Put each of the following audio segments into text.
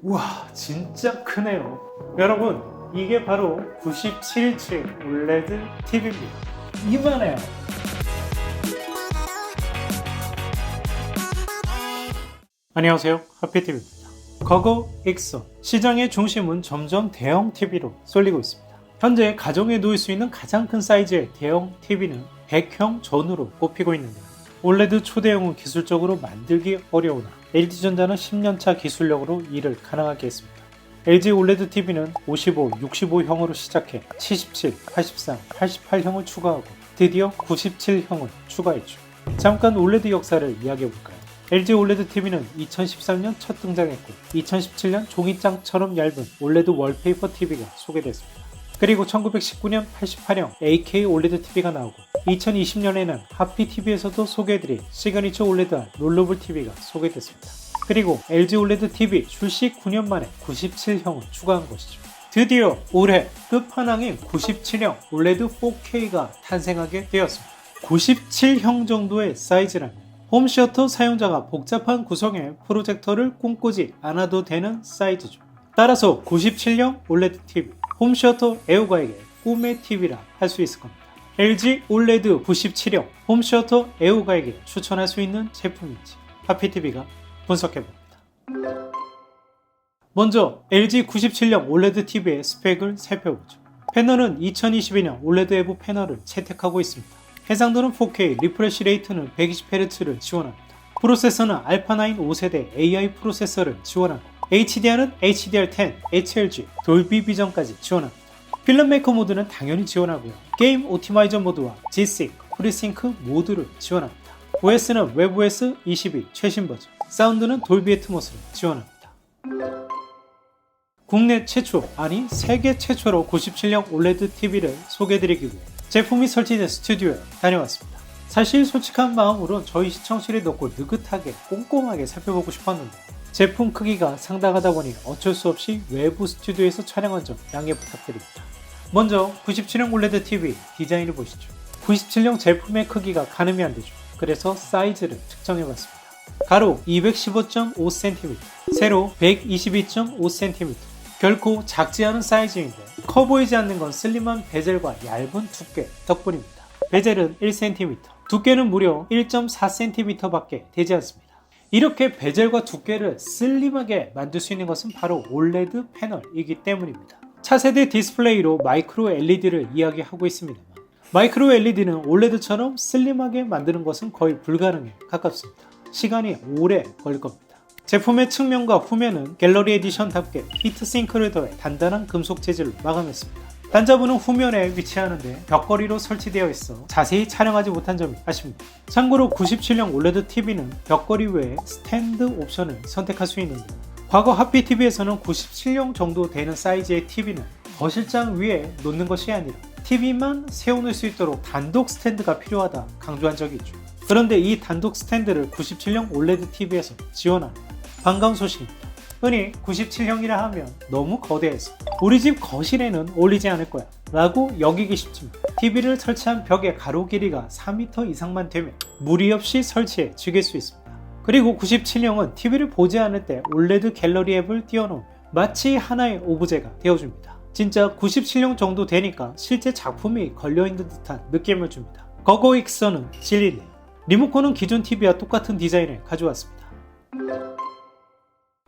우와, 진짜 크네요. 여러분, 이게 바로 97인치 OLED TV입니다. 이만해요. 안녕하세요, 하피TV입니다. 과거 익선, 시장의 중심은 점점 대형 TV로 쏠리고 있습니다. 현재 가정에 놓일 수 있는 가장 큰 사이즈의 대형 TV는 100형 전후로 꼽히고 있는데요. OLED 초대형은 기술적으로 만들기 어려우나 LG전자는 10년차 기술력으로 이를 가능하게 했습니다. LG OLED TV는 55, 65형으로 시작해 77, 83, 88형을 추가하고 드디어 97형을 추가했죠. 잠깐 OLED 역사를 이야기해볼까요? LG OLED TV는 2013년 첫 등장했고 2017년 종이장처럼 얇은 OLED 월페이퍼 TV가 소개됐습니다. 그리고 1919년 88형 AK OLED TV가 나오고 2020년에는 하피TV에서도 소개해드린 시그니처 OLED 롤러블 TV가 소개됐습니다. 그리고 LG OLED TV 출시 9년 만에 97형을 추가한 것이죠. 드디어 올해 끝판왕인 97형 OLED 4K가 탄생하게 되었습니다. 97형 정도의 사이즈라면 홈시어터 사용자가 복잡한 구성의 프로젝터를 꿈꾸지 않아도 되는 사이즈죠. 따라서 97형 OLED TV, 홈시어터 애호가에게 꿈의 TV라 할 수 있을 겁니다. LG OLED 97형 홈시어터 애호가에게 추천할 수 있는 제품인지 하피TV가 분석해봅니다. 먼저 LG 97형 OLED TV의 스펙을 살펴보죠. 패널은 2022년 OLED EVO 패널을 채택하고 있습니다. 해상도는 4K, 리프레시 레이트는 120Hz를 지원합니다. 프로세서는 알파9 5세대 AI 프로세서를 지원하고 HDR은 HDR10, HLG, 돌비 비전까지 지원합니다. 필름 메이커 모드는 당연히 지원하고요. 게임 오티마이저 모드와 G-Sync, FreeSync 모드를 지원합니다. OS는 webOS 22 최신 버전, 사운드는 돌비 애트모스를 지원합니다. 국내 최초, 아니 세계 최초로 97형 OLED TV를 소개해드리기 위해 제품이 설치된 스튜디오에 다녀왔습니다. 사실 솔직한 마음으로 저희 시청실에 넣고 느긋하게 꼼꼼하게 살펴보고 싶었는데 제품 크기가 상당하다 보니 어쩔 수 없이 외부 스튜디오에서 촬영한 점 양해 부탁드립니다. 먼저 97형 OLED TV 디자인을 보시죠. 97형 제품의 크기가 가늠이 안 되죠. 그래서 사이즈를 측정해봤습니다. 가로 215.5cm, 세로 122.5cm. 결코 작지 않은 사이즈인데 커 보이지 않는 건 슬림한 베젤과 얇은 두께 덕분입니다. 베젤은 1cm, 두께는 무려 1.4cm 밖에 되지 않습니다. 이렇게 베젤과 두께를 슬림하게 만들 수 있는 것은 바로 OLED 패널이기 때문입니다. 차세대 디스플레이로 마이크로 LED를 이야기하고 있습니다만 마이크로 LED는 OLED처럼 슬림하게 만드는 것은 거의 불가능에 가깝습니다. 시간이 오래 걸릴 겁니다. 제품의 측면과 후면은 갤러리 에디션답게 히트싱크를 더해 단단한 금속 재질로 마감했습니다. 단자부는 후면에 위치하는데 벽걸이로 설치되어 있어 자세히 촬영하지 못한 점이 아쉽니다. 참고로 97형 OLED TV는 벽걸이 외에 스탠드 옵션을 선택할 수 있는데 과거 하피TV에서는 97형 정도 되는 사이즈의 TV는 거실장 위에 놓는 것이 아니라 TV만 세워놓을 수 있도록 단독 스탠드가 필요하다 강조한 적이 있죠. 그런데 이 단독 스탠드를 97형 OLED TV에서 지원합니다. 반가운 소식입니다. 흔히 97형이라 하면 너무 거대해서 우리 집 거실에는 어울리지 않을 거야 라고 여기기 쉽지만 TV를 설치한 벽의 가로 길이가 4m 이상만 되면 무리 없이 설치해 즐길 수 있습니다. 그리고 97형은 TV를 보지 않을 때 OLED 갤러리 앱을 띄워놓으면 마치 하나의 오브제가 되어줍니다. 진짜 97형 정도 되니까 실제 작품이 걸려있는 듯한 느낌을 줍니다. 거거익선은 진리네요. 리모컨은 기존 TV와 똑같은 디자인을 가져왔습니다.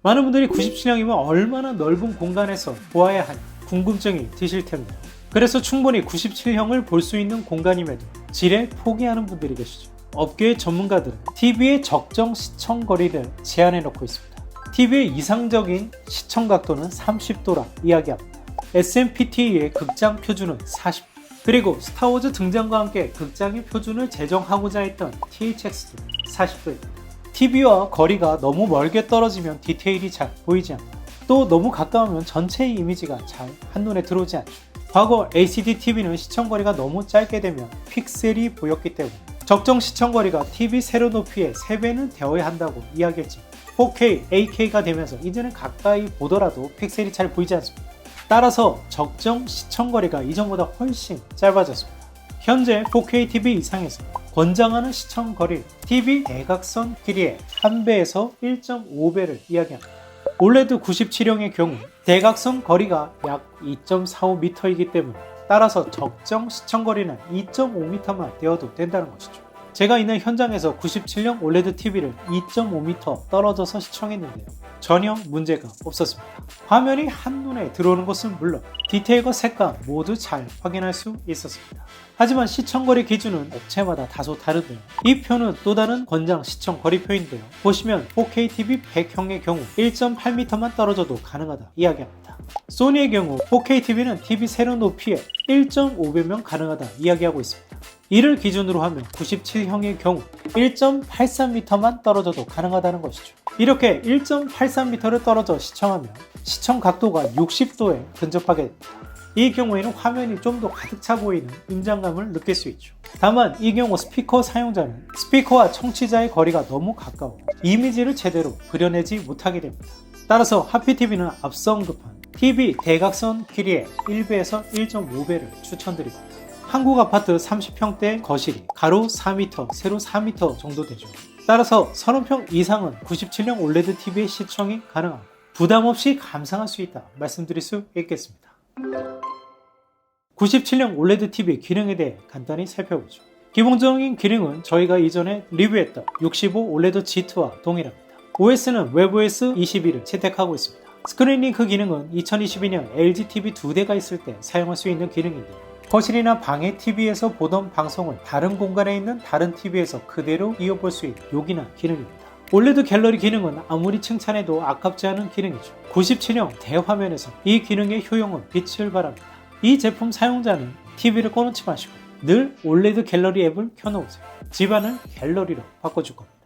많은 분들이 97형이면 얼마나 넓은 공간에서 보아야 하니 궁금증이 드실 텐데요. 그래서 충분히 97형을 볼 수 있는 공간임에도 지레 포기하는 분들이 계시죠. 업계의 전문가들은 TV의 적정 시청 거리를 제한해 놓고 있습니다. TV의 이상적인 시청 각도는 30도라 이야기합니다. SMPTE의 극장 표준은 40도, 그리고 스타워즈 등장과 함께 극장의 표준을 제정하고자 했던 THX도 40도입니다. TV와 거리가 너무 멀게 떨어지면 디테일이 잘 보이지 않고 또 너무 가까우면 전체의 이미지가 잘 한눈에 들어오지 않죠. 과거 LCD TV는 시청거리가 너무 짧게 되면 픽셀이 보였기 때문에 적정 시청거리가 TV 세로 높이의 3배는 되어야 한다고 이야기했지만 4K, 8K가 되면서 이제는 가까이 보더라도 픽셀이 잘 보이지 않습니다. 따라서 적정 시청거리가 이전보다 훨씬 짧아졌습니다. 현재 4K TV 이상에서 권장하는 시청 거리 TV 대각선 길이의 1배에서 1.5배를 이야기합니다. 올레드 97형의 경우 대각선 거리가 약 2.45m이기 때문에 따라서 적정 시청거리는 2.5m만 되어도 된다는 것이죠. 제가 있는 현장에서 97형 올레드 TV를 2.5m 떨어져서 시청했는데요. 전혀 문제가 없었습니다. 화면이 한눈에 들어오는 것은 물론 디테일과 색감 모두 잘 확인할 수 있었습니다. 하지만 시청거리 기준은 업체마다 다소 다른데요. 이 표는 또 다른 권장 시청거리표인데요. 보시면 4K TV 100형의 경우 1.8m만 떨어져도 가능하다 이야기합니다. 소니의 경우 4K TV는 TV 세련 높이에 1.5배면 가능하다 이야기하고 있습니다. 이를 기준으로 하면 97형의 경우 1.83m만 떨어져도 가능하다는 것이죠. 이렇게 1.83m를 떨어져 시청하면 시청 각도가 60도에 근접하게 됩니다. 이 경우에는 화면이 좀 더 가득 차 보이는 임장감을 느낄 수 있죠. 다만 이 경우 스피커 사용자는 스피커와 청취자의 거리가 너무 가까워 이미지를 제대로 그려내지 못하게 됩니다. 따라서 하피TV는 앞서 언급한 TV 대각선 길이의 1배에서 1.5배를 추천드립니다. 한국 아파트 30평대 거실이 가로 4m, 세로 4m 정도 되죠. 따라서 30평 이상은 97형 올레드 TV의 시청이 가능하고 부담 없이 감상할 수 있다 말씀드릴 수 있겠습니다. 97형 올레드 TV 기능에 대해 간단히 살펴보죠. 기본적인 기능은 저희가 이전에 리뷰했던 65 올레드 G2와 동일합니다. OS는 웹OS 21을 채택하고 있습니다. 스크린 링크 기능은 2022년 LG TV 2대가 있을 때 사용할 수 있는 기능인데요. 거실이나 방의 TV에서 보던 방송을 다른 공간에 있는 다른 TV에서 그대로 이어볼 수 있는 요긴한 기능입니다. 올레드 갤러리 기능은 아무리 칭찬해도 아깝지 않은 기능이죠. 97형 대화면에서 이 기능의 효용은 빛을 발합니다. 이 제품 사용자는 TV를 꺼놓지 마시고 늘 올레드 갤러리 앱을 켜놓으세요. 집안을 갤러리로 바꿔줄 겁니다.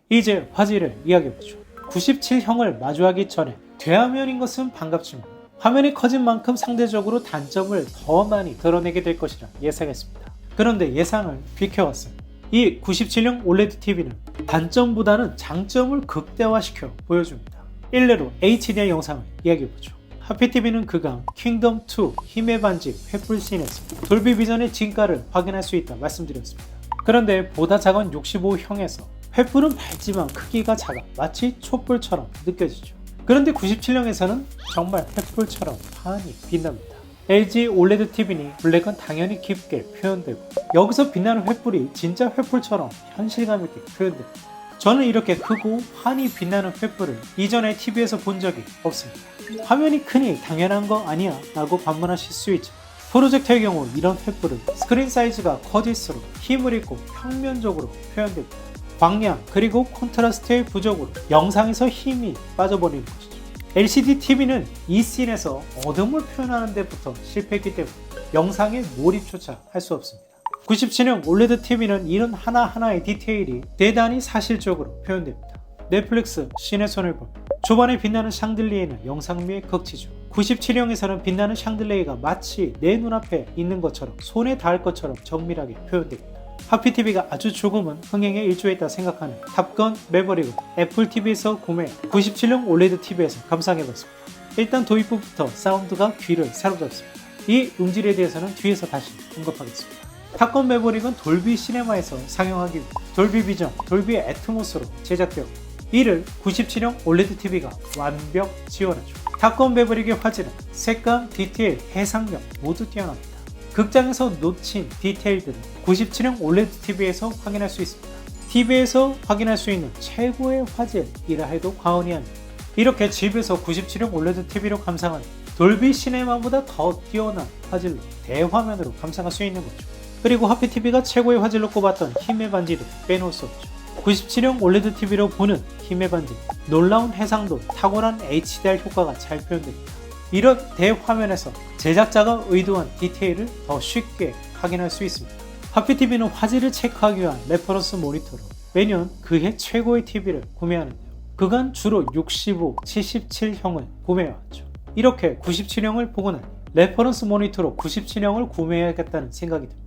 이제 화질을 이야기해보죠. 97형을 마주하기 전에 대화면인 것은 반갑지만 화면이 커진 만큼 상대적으로 단점을 더 많이 드러내게 될 것이라 예상했습니다. 그런데 예상을 비켜왔어요. 이 97형 올레드 TV는 단점보다는 장점을 극대화시켜 보여줍니다. 일례로 HDR 영상을 이야기해보죠. 하피TV는 그간 킹덤2 힘의 반지 횃불씬에서 돌비 비전의 진가를 확인할 수 있다 말씀드렸습니다. 그런데 보다 작은 65형에서 횃불은 밝지만 크기가 작아 마치 촛불처럼 느껴지죠. 그런데 97형에서는 정말 횃불처럼 환히 빛납니다. LG 올레드 TV니 블랙은 당연히 깊게 표현되고 여기서 빛나는 횃불이 진짜 횃불처럼 현실감 있게 표현됩니다. 저는 이렇게 크고 환히 빛나는 횃불을 이전에 TV에서 본 적이 없습니다. 화면이 크니 당연한 거 아니야 라고 반문하실 수 있죠. 프로젝터의 경우 이런 횃불은 스크린 사이즈가 커질수록 힘을 잃고 평면적으로 표현됩니다. 광량 그리고 콘트라스트의 부족으로 영상에서 힘이 빠져버리는 것이죠. LCD TV는 이 씬에서 어둠을 표현하는 데부터 실패했기 때문에 영상에 몰입조차 할 수 없습니다. 97형 올레드 TV는 이런 하나하나의 디테일이 대단히 사실적으로 표현됩니다. 넷플릭스 신의 손을 본 초반에 빛나는 샹들리에는 영상미의 극치죠. 97형에서는 빛나는 샹들리에가 마치 내 눈앞에 있는 것처럼 손에 닿을 것처럼 정밀하게 표현됩니다. 하피TV가 아주 조금은 흥행에 일조했다 생각하는 탑건 매버릭은 애플TV에서 구매 97형 올레드 TV에서 감상해봤습니다. 일단 도입부부터 사운드가 귀를 사로잡습니다. 이 음질에 대해서는 뒤에서 다시 언급하겠습니다. 탑건 매버릭은 돌비 시네마에서 상영하기 위해 돌비 비전, 돌비 애트모스로 제작되었고 이를 97형 올레드 TV가 완벽 지원하죠. 탑건 매버릭의 화질은 색감, 디테일, 해상력 모두 뛰어납니다. 극장에서 놓친 디테일들은 97형 올레드 TV에서 확인할 수 있습니다. TV에서 확인할 수 있는 최고의 화질이라 해도 과언이 아닙니다. 이렇게 집에서 97형 올레드 TV로 감상하는 돌비 시네마보다 더 뛰어난 화질로 대화면으로 감상할 수 있는 거죠. 그리고 하피TV가 최고의 화질로 꼽았던 힘의 반지도 빼놓을 수 없죠. 97형 올레드 TV로 보는 힘의 반지, 놀라운 해상도, 탁월한 HDR 효과가 잘 표현됩니다. 이런 대화면에서 제작자가 의도한 디테일을 더 쉽게 확인할 수 있습니다. 하피TV는 화질을 체크하기 위한 레퍼런스 모니터로 매년 그해 최고의 TV를 구매하는데요. 그간 주로 65, 77형을 구매해왔죠. 이렇게 97형을 보고 나니 레퍼런스 모니터로 97형을 구매해야겠다는 생각이 듭니다.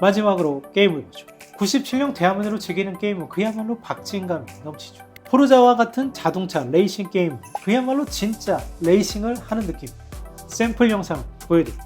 마지막으로 게임을 보죠. 97형 대화면으로 즐기는 게임은 그야말로 박진감이 넘치죠. 포르자와 같은 자동차 레이싱 게임은 그야말로 진짜 레이싱을 하는 느낌입니다. 샘플 영상을 보여드립니다.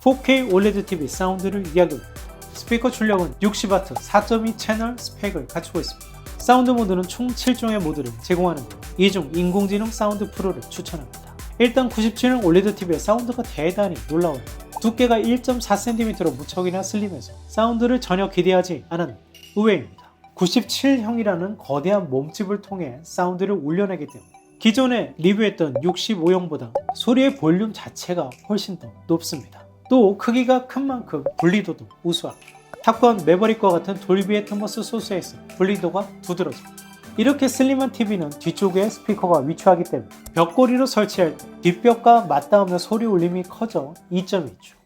4K OLED TV 사운드를 이야기합니다. 스피커 출력은 60W 4.2 채널 스펙을 갖추고 있습니다. 사운드 모드는 총 7종의 모드를 제공하는데 이 중 인공지능 사운드 프로를 추천합니다. 일단 97형 OLED TV의 사운드가 대단히 놀라워요. 두께가 1.4cm로 무척이나 슬림해서 사운드를 전혀 기대하지 않았는데 의외입니다. 97형이라는 거대한 몸집을 통해 사운드를 울려내기 때문에 기존에 리뷰했던 65형보다 소리의 볼륨 자체가 훨씬 더 높습니다. 또 크기가 큰 만큼 분리도도 우수합니다. 탑건 매버릭과 같은 돌비 애트모스 소스에서 분리도가 두드러집니다. 이렇게 슬림한 TV는 뒤쪽에 스피커가 위치하기 때문에 벽걸이로 설치할 때 뒷벽과 맞닿으며 소리 울림이 커져 이점이 있죠.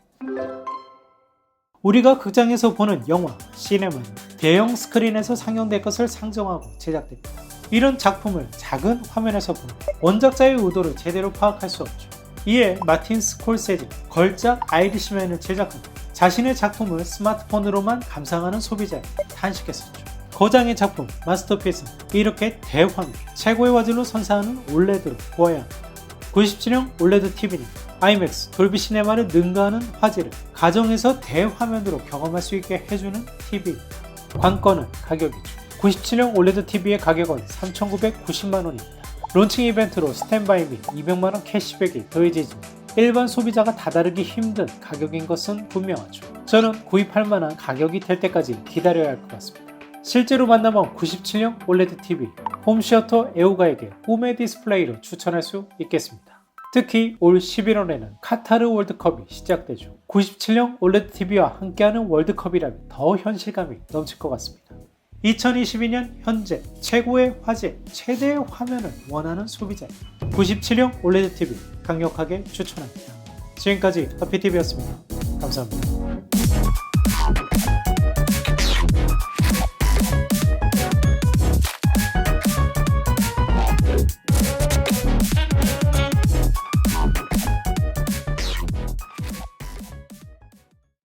우리가 극장에서 보는 영화, 시네마는 대형 스크린에서 상영될 것을 상정하고 제작됩니다. 이런 작품을 작은 화면에서 보면 원작자의 의도를 제대로 파악할 수 없죠. 이에 마틴 스콜세지는 걸작 아이리시맨을 제작합니다. 자신의 작품을 스마트폰으로만 감상하는 소비자에 탄식했었죠. 거장의 작품 마스터피스는 이렇게 대화면, 최고의 화질로 선사하는 올레드로 보아야 합니다. 97형 올레드 TV는 IMAX, 돌비 시네마를 능가하는 화질을 가정에서 대화면으로 경험할 수 있게 해주는 TV입니다. 관건은 가격이죠. 97형 올레드 TV의 가격은 3,990만원입니다. 론칭 이벤트로 스탠바이 및 200만원 캐시백이 더해지지만 일반 소비자가 다다르기 힘든 가격인 것은 분명하죠. 저는 구입할 만한 가격이 될 때까지 기다려야 할 것 같습니다. 실제로 만나본 97형 OLED TV, 홈시어터 애호가에게 꿈의 디스플레이로 추천할 수 있겠습니다. 특히 올 11월에는 카타르 월드컵이 시작되죠. 97형 OLED TV와 함께하는 월드컵이라면 더 현실감이 넘칠 것 같습니다. 2022년 현재 최고의 화질, 최대의 화면을 원하는 소비자 97형 OLED TV 강력하게 추천합니다. 지금까지 하피TV였습니다. 감사합니다.